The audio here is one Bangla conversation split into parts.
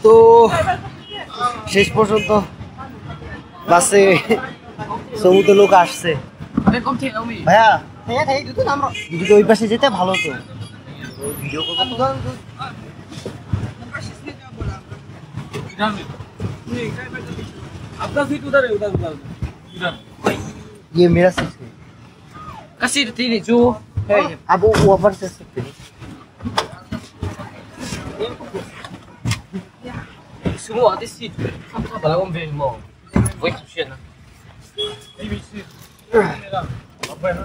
তো শেষ পর্যন্ত বাসে সমুদ্র লোক আসছে ভাইয়া যদি ওই পাশে যেতে ভালো তো ভিডিও आपका सीट उधर है उधर उधर इधर ये मेरा सीट है kasih ini cu अब वो ऊपर से सकते हैं semua ada seat apa lagi ambil mau boleh susun lah ini seat apa ya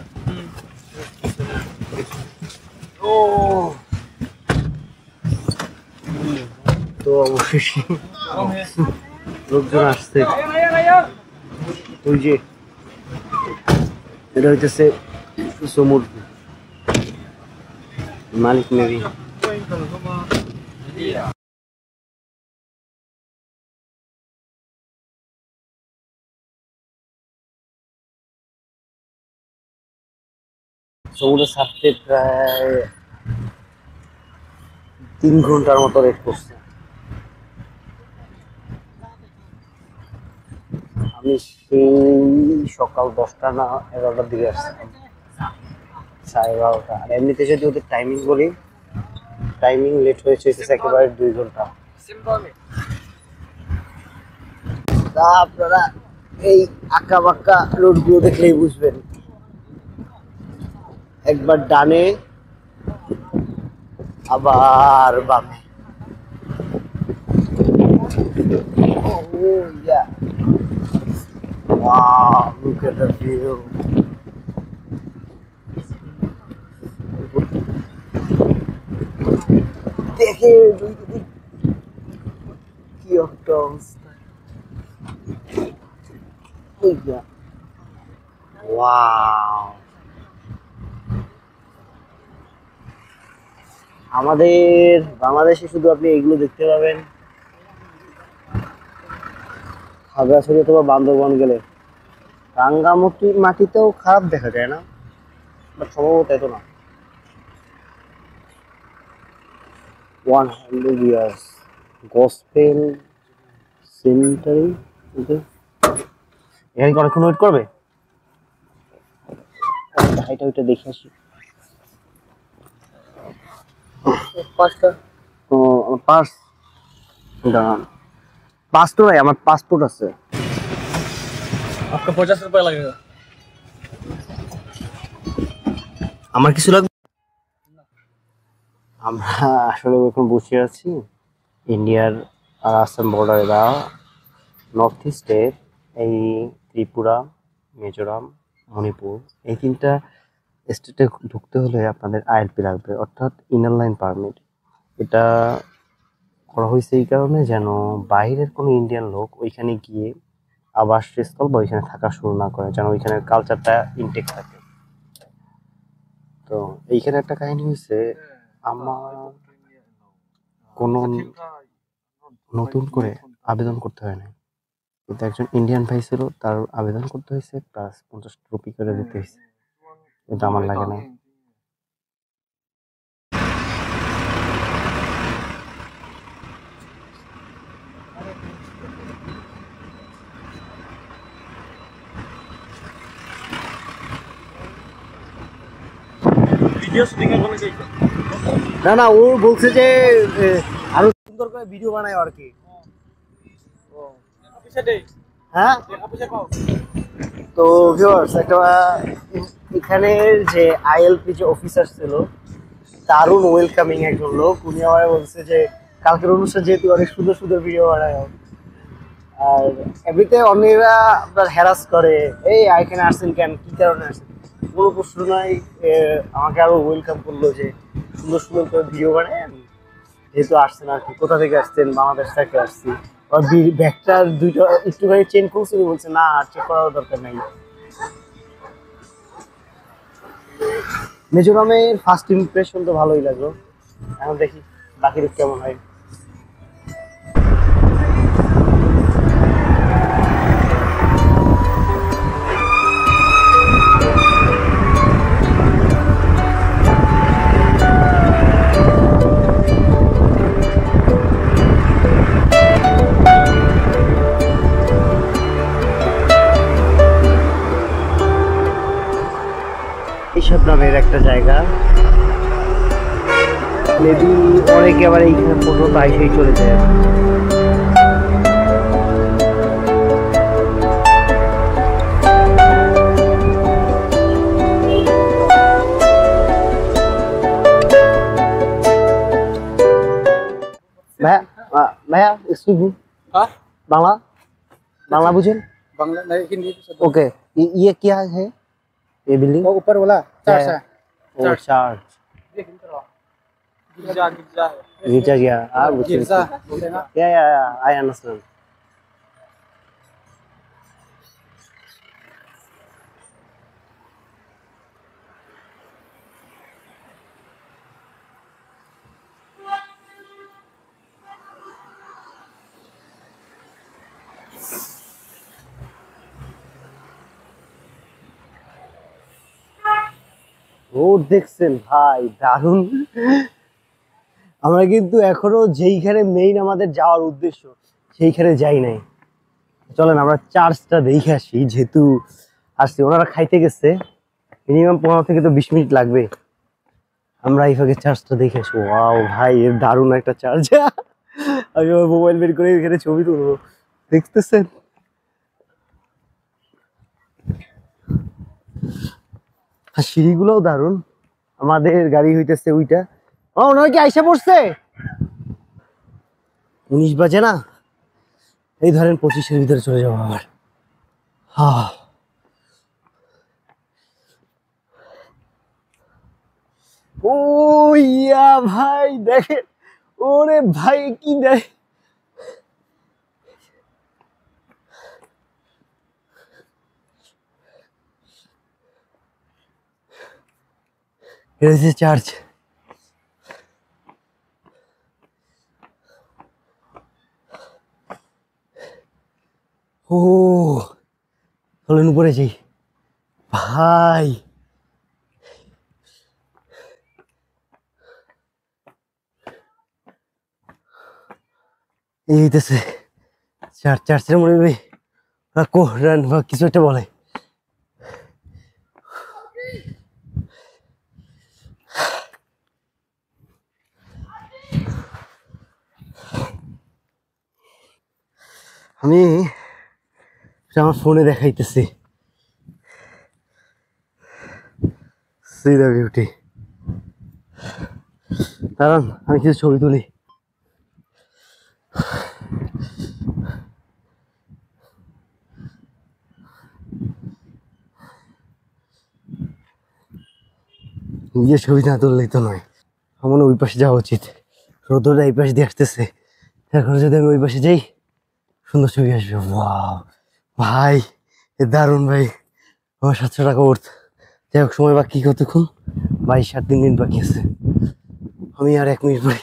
oh তো অবশ্যই লোকজন আসছে ওই যে এটা হইতেছে সমুদ্র মালিক মেবি সমুদ্র ছাড়তে প্রায় 3 ঘন্টার মতো রেট করছে আমি সেই সকাল 10টা না 11টার দিকে আসছিলাম 11:30 আর এমনিতে যদি ওদের টাইমিং বলি টাইমিং লেট হয়েছে একেবারে 2 ঘন্টা তা আপনারা এই আঁকা বাঁকা রোডগুলো দেখলেই বুঝবেন একবার ডানে আবার বামে oh yeah wow look at the view দেখে কি একটা অবস্থা oh yeah wow আমাদের বাংলাদেশে শুধু আপনি এগুলো দেখতে পাবেন খাগড়াছড়ি অথবা বান্দরবান গেলে রাঙ্গামাটি মাটিতেও খারাপ দেখা যায় না বাট সম্ভবত এত না 100 years gospel cemetery এখানে কি অনেকক্ষণ ওয়েট করবে হাইটা ওইটা দেখে আসি পাঁচটা ও আমার পাস দাঁড়ান पास तो है हमारे पासपोर्ट আছে आपका 50 रुपया लगेगा আমার কিছু লাগবে আমরা আসলে এখন বসে আছি ইন্ডিয়ার আর আসাম বর্ডারে দা নর্থ ইস্টে এই ত্রিপুরা মিজোরাম মণিপুর এই তিনটা স্টেটে ঢুকতে হলে আপনাদের আইএলপি লাগবে অর্থাৎ ইনার লাইন পারমিট এটা করা হয়েছে এই কারণে যেন বাইরের কোনো ইন্ডিয়ান লোক ওইখানে গিয়ে আবাসস্থল বা ওইখানে থাকা শুরু না করে যেন ওইখানের কালচারটা ইনটেক থাকে তো এইখানে একটা কাহিনী হয়েছে আমার কোনো নতুন করে আবেদন করতে হয় না কিন্তু একজন ইন্ডিয়ান ভাই ছিল তার আবেদন করতে হয়েছে প্লাস 50 রুপি করে দিতে হয়েছে কিন্তু আমার লাগে না ভিডিও শুটিং এর কোনো কি না না ও বলছে যে আরো সুন্দর করে ভিডিও বানায় আর কি ও পিছাতে হ্যাঁ পিছে পাও তো ভিউয়ার্স একটা এখানে যে আইএলপি যে অফিসার ছিল দারুণ ওয়েলকামিং একজন লোক উনি আমায় বলছে যে কালকের অনুষ্ঠান যেহেতু অনেক সুন্দর সুন্দর ভিডিও বানায় আর এমনিতে অন্যরা আপনার হ্যারাস করে এই এখানে আসছেন কেন কি কারণে আসছেন কোনো প্রশ্ন নয় আমাকে আরো ওয়েলকাম করলো যে সুন্দর সুন্দর করে ভিডিও বানায় যেহেতু আসছেন আর কি কোথা থেকে আসছেন বাংলাদেশ থেকে আসছি আর ব্যাগটা দুইটা একটুখানি চেঞ্জ করছে বলছে না চেক করার দরকার নাই মিজোরামের ফার্স্ট ইমপ্রেশন তো ভালোই লাগলো এখন দেখি বাকি কেমন হয় নামের একটা জায়গা। মেবি অনেকে আবার এইখানে ফটো তাইসেই চলে যায়। ভাইয়া ভাইয়া এক্সকিউজ মি, বাংলা बांग्ला बुझे बांग्ला नहीं हिंदी ओके। ये क्या है ये बिल्डिंग? वो ऊपर वाला चर्च है ओ चर्च गिरजा गिरजा है। गिरजा गया गिरजा बोलते हैं ना। या आई अंडरस्टैंड। রোড দেখছেন ভাই, দারুণ। আমরা কিন্তু এখনো যেইখানে মেইন আমাদের যাওয়ার উদ্দেশ্য সেইখানে যাই নাই। চলেন আমরা চার্চটা দেখে আসি, যেহেতু আসছি। ওনারা খাইতে গেছে, মিনিমাম 15 থেকে তো 20 মিনিট লাগবে। আমরা এইভাবে চার্চটা দেখে আসি। ওয়াও ভাই, এর দারুণ একটা চার্চ। আমি আমার মোবাইল বের করে এখানে ছবি তুলবো, দেখতেছেন। আর সিঁড়িগুলোও দারুণ। আমাদের গাড়ি হইতেছে ওইটা। ও ওনারা কি আইসা পড়ছে? 19 বাজে না, এই ধরেন 25-এর ভিতরে চলে যাবো আবার। ও ইয়া ভাই দেখেন, ওরে ভাই কি দেখ, এটা হচ্ছে চার্চ। ও চলেন উপরে যাই ভাই। এই হইতেছে চার্চ। চার্চের মনে হয় কোরআন বা কিছু একটা বলে। আমি আমার ফোনে দেখাইতেছি। C the beauty. দাঁড়ান আমি কিছু ছবি তুলি। নিজের ছবি না তুললেই তো নয়, আমার ওই পাশে যাওয়া উচিত। রোদটা এই পাশে দিয়ে আসতেছে, এখন যদি আমি ওই পাশে যাই সুন্দর ছবি আসবে। ওয়াও ভাই এ দারুণ ভাই। আমার 700 টাকা ওর্থ। যাই হোক, সময় বাকি কতক্ষণ? 22-3 মিনিট বাকি আছে। আমি আর 1 মিনিট পরে।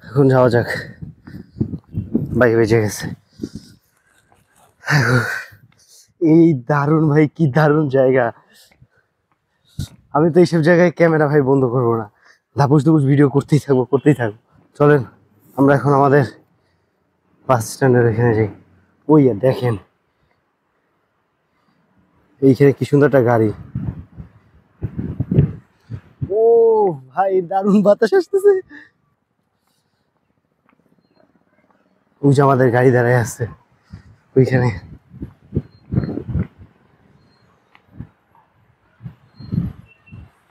এখন যাওয়া যাক, বাইক বেজে গেছে। এই দারুণ ভাই, কি দারুণ জায়গা। আমি তো এইসব জায়গায় ক্যামেরা ভাই বন্ধ করবো না, ধাপুস ধুপুস ভিডিও করতেই থাকবো। চলেন আমরা এখন আমাদের বাস স্ট্যান্ডের এখানে যাই। ওই দেখেন এইখানে কি সুন্দর একটা গাড়ি। ও ভাই দারুণ বাতাস আসতেছে। ওই যে আমাদের গাড়ি দাঁড়ায় আছে ওইখানে।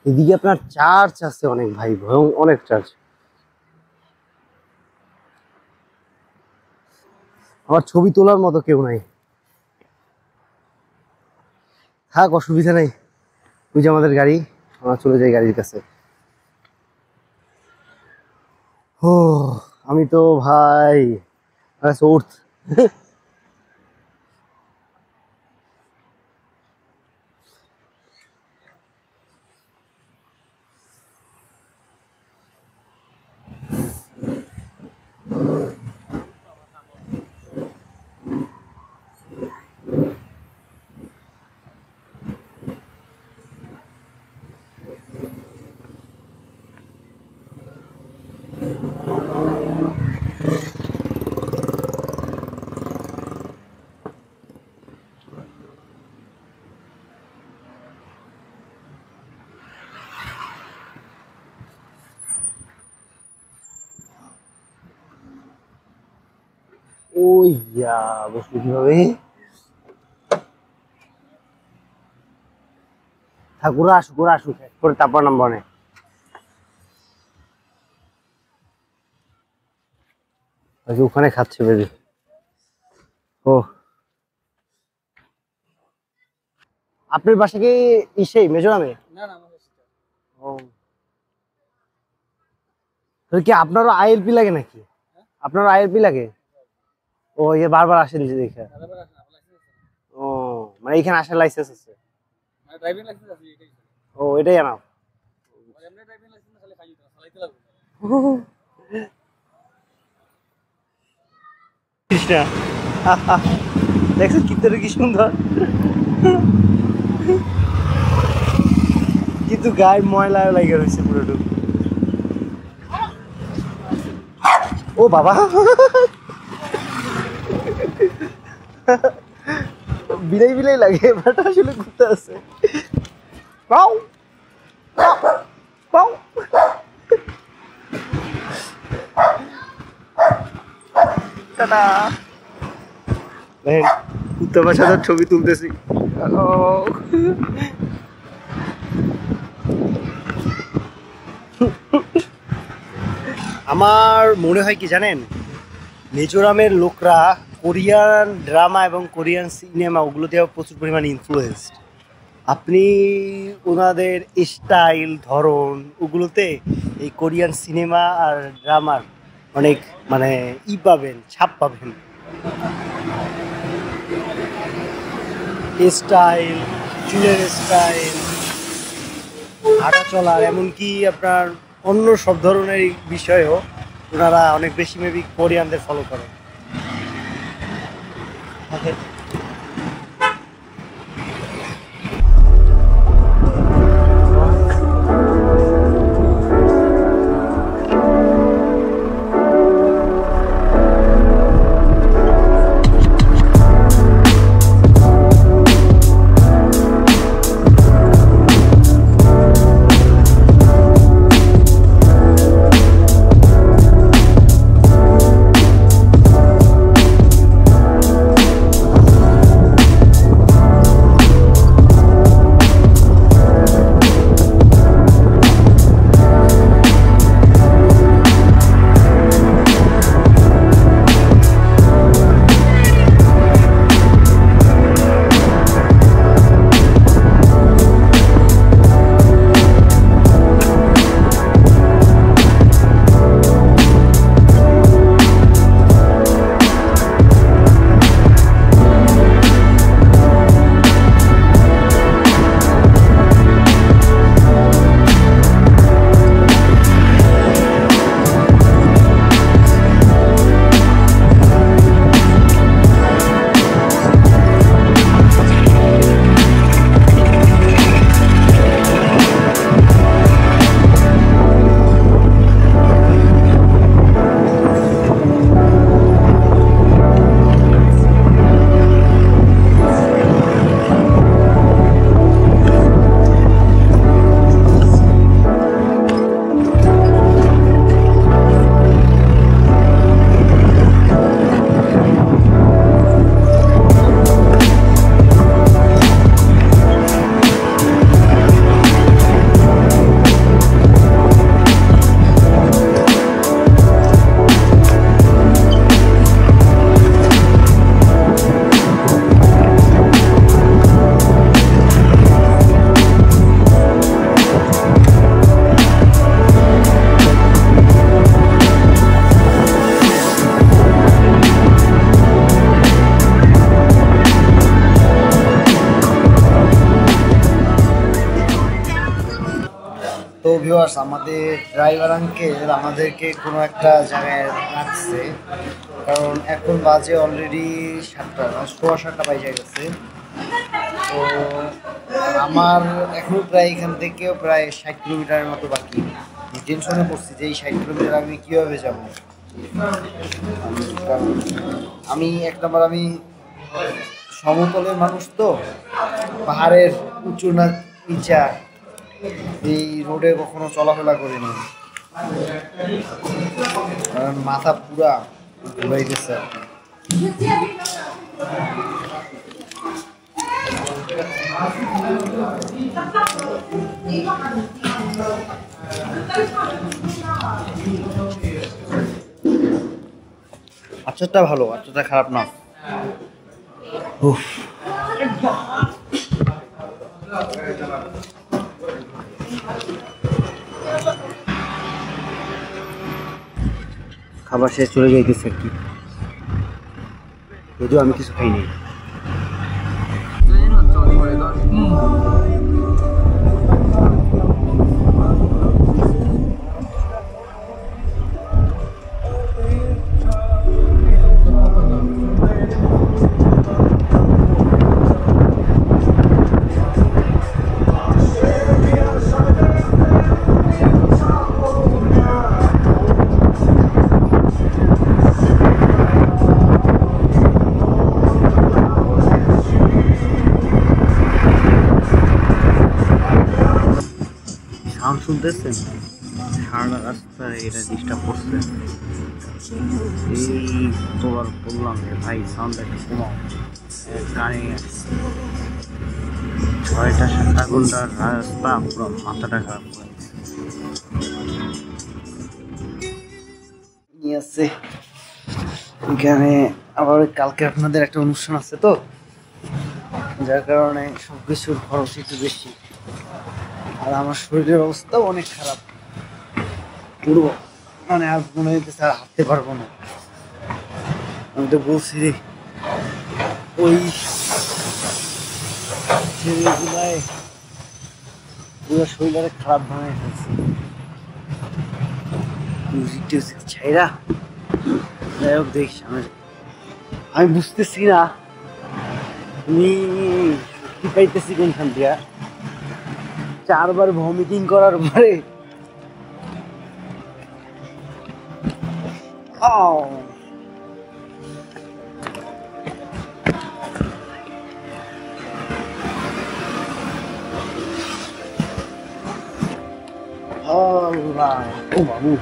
এদিকে আপনার চার্চ আছে অনেক ভাই, অনেক চার্চ। আমার ছবি তোলার মতো কেউ নাই, থাক অসুবিধা নেই। ওই যে আমাদের গাড়ি, আমরা চলে যাই গাড়ির কাছে। ও আমি তো ভাই ওর্থ। ওই ইয়া বসবো কিভাবে? থাক ঘুরে আসুক করে তারপর নাম্বার নেই। ওখানে খাচ্ছে বেবি। ও আপনার বাসা কি ইসেই মিজোরামে? না না আমার ও তো কি আপনারও আইএলপি লাগে নাকি? আপনারও আইএলপি লাগে? ও ইয়ে বারবার আসেন যে দেখে। ও মানে এখানে আসার লাইসেন্স আছে? মানে ড্রাইভিং লাইসেন্স আছে এটাই। ও এটাই আনা। মানে এমনি ড্রাইভিং লাইসেন্স খালি খালি চালাইতে লাগবে। কৃষ্ণা দেখছো চিত্রটা কি সুন্দর, কিন্তু গায়ে ময়লা লাগে রয়েছে পুরোটুকু। ও বাবা বিলাই বিলাই লাগে, বাট আসলে ঘুরতে আছে। পাও পাও পাও টাটা। দেখেন কুত্তা বাসাদার ছবি তুলতেছি। আমার মনে হয় কি জানেন, মিজোরামের লোকরা কোরিয়ান ড্রামা এবং কোরিয়ান সিনেমা ওগুলোতে প্রচুর পরিমাণে ইনফ্লুয়েন্সড। আপনি ওনাদের স্টাইল ধরন ওগুলোতে এই কোরিয়ান সিনেমা আর ড্রামার অনেক মানে পাবেন, ছাপ পাবেন। স্টাইল, চুলের স্টাইল, হাঁটা চলার, এমনকি আপনার অন্য সব ধরনের বিষয়েও ওনারা অনেক বেশি মেবি কোরিয়ানদের ফলো করে। তো ভিউয়ার্স, আমাদের ড্রাইভার আঙ্কেল আমাদেরকে কোনো একটা জায়গায় রাখছে, কারণ এখন বাজে অলরেডি 7টা, 7:15 বাজে গেছে। তো আমার এখন প্রায় এখান থেকে প্রায় 60 কিলোমিটারের মতো বাকি। টেনশনে পড়ছি যে এই 60 কিলোমিটার আমি কীভাবে যাব। আমি এক নম্বর আমি সমতলের মানুষ, তো পাহাড়ের উঁচু না নিচা এই রোডে কখনো চলাফেরা করিনি, কারণ মাথা পুরা ঘুরাইতেছে আর কি। আচারটা ভালো, আচারটা খারাপ না। উফ, খাবার শেষ চলে যাইতেছে আর কি, যদিও আমি কিছু খাইনি। সাউন্ড শুনতেছেন? সারা রাস্তায় এটা ডিস্টার্ব করছে। এই কতবার বললাম যে ভাই সাউন্ড একটু কমাও, কানে 6-7 ঘন্টার রাস্তা পুরো মাথাটা খারাপ করে নিয়ে আসছে। এখানে আবার কালকে আপনাদের একটা অনুষ্ঠান আছে তো, যার কারণে সবকিছুর খরচ একটু বেশি, আর আমার শরীরের অবস্থাও অনেক খারাপ, পুরো মানে আর মনে হইতেছে আর হাঁটতে পারবো না। আমি তো বলছি রে ওই ছেলেগুলায় পুরো শরীরে খারাপ বানায় ফেলছে, মিউজিক টিউজিক ছাইরা। যাই হোক দেখি আমি বুঝতেছি না আমি শক্তি পাইতেছি কোনখান দিয়া। 4 বার ভমিটিং করার পরে আল্লাহ, ও বাবু